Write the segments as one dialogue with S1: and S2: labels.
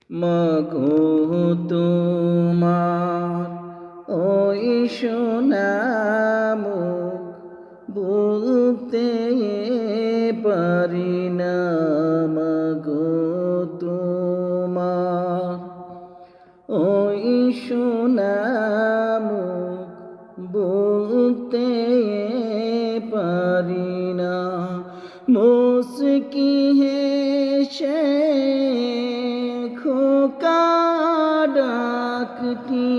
S1: মাগো তোমার ওই সোনা মুখ বলতে পারি না। মাগো তোমার ওই সোনা মুখ বলতে পারি না। মুস্কি হেসে খোকা ডাকটি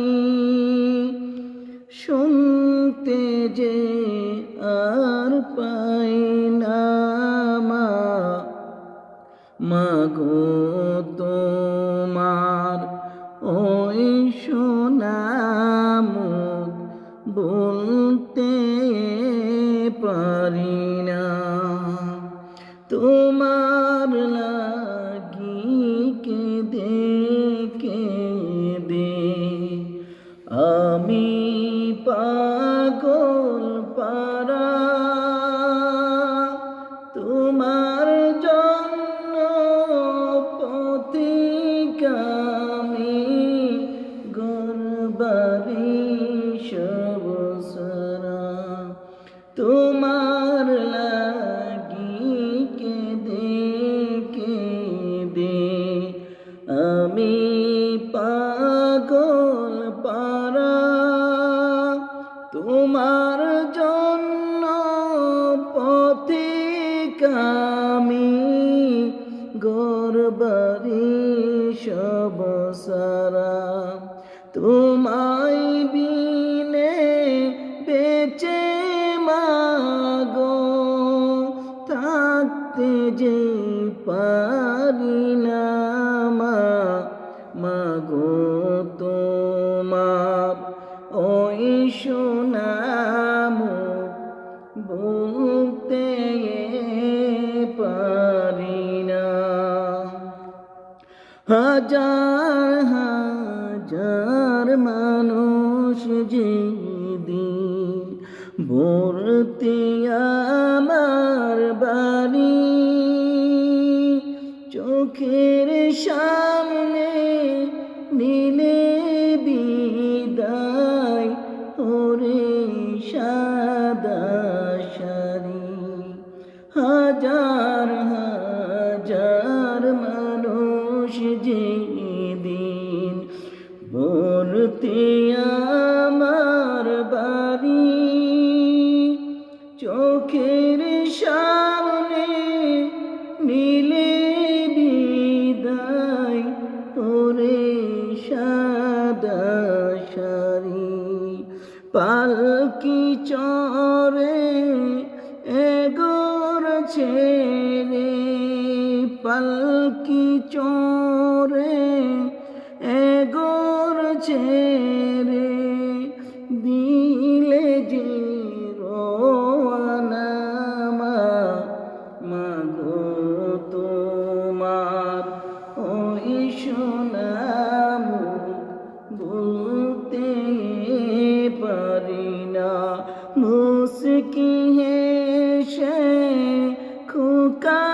S1: শুনতে যে আর পাই না। মাগো তোমার ওই সোনা মুখ বলতে পারি না। তোমার লাগি কেঁদে কেঁদে আমি পাগল পারা। তোমার জন্য পথিক আমি ঘরবাড়ি সব সারা। তোমার লাগি কেঁদে কেঁদে আমি পাগল পারা। তোমার জন্য পথিক আমি ঘরবাড়ি সব সারা। তোমায় বিনে বেঁচে মাগো থাকতে যে পারি না। মাগো তোমার ওই সোনা মুখ বলতে পারি না। হাজার হাজার মানুষ যেদিন ভর্তি আমার বাড়ি, চোখের সামনে নিলে বিদায় ওরে সাদা শাড়ি। হাজার হাজার মানুষ যেদিন ভর্তি আমার বাড়ি, চোখের সামনে নিলে বিদায় ওরে সাদা শাড়ি। পালকি চড়ে এগোরছে রে, পালকি চড়ে এগোরছে রে, দিলে যে রোয়ানা। মাগো তোমার ওই সোনা মুখ বলতে পারি না। মুস্কি হেসে খোকা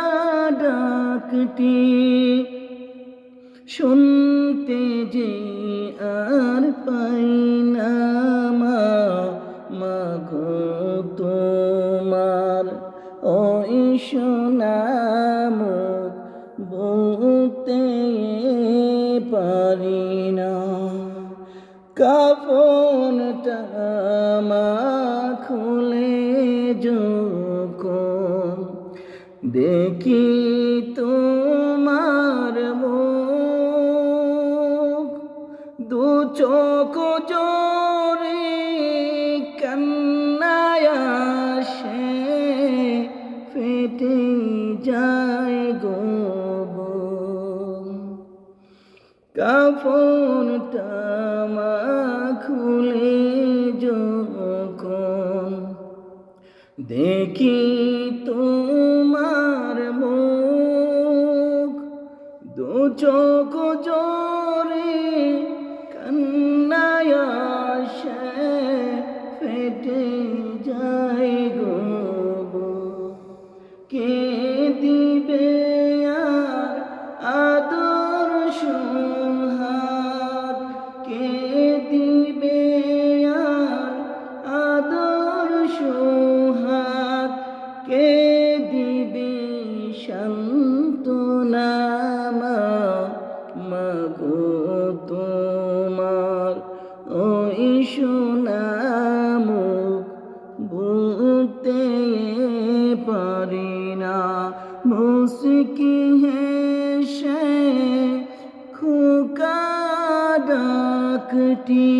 S1: ডাকটি শুনতে যে আর পাই না। মাগো তোমার ওই সোনা মুখ বলতে পারি না। কাফনটা খুলে যখন দেখি তোমার মুখ, দু চোখ জোরে কান্নায় আসে ফেটে যায় গো বুক। কাফনটা খুলে যখন দেখি তোমার মুখ, দু চোখ জোরে কান্নায় আসে ফেটে যায় গো বুক। কে দিবে আর আদর কাটি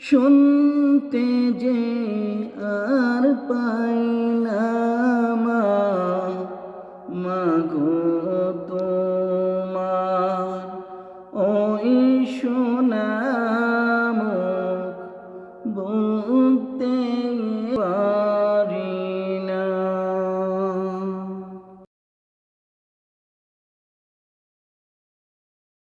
S1: শুনতে যে আর পাই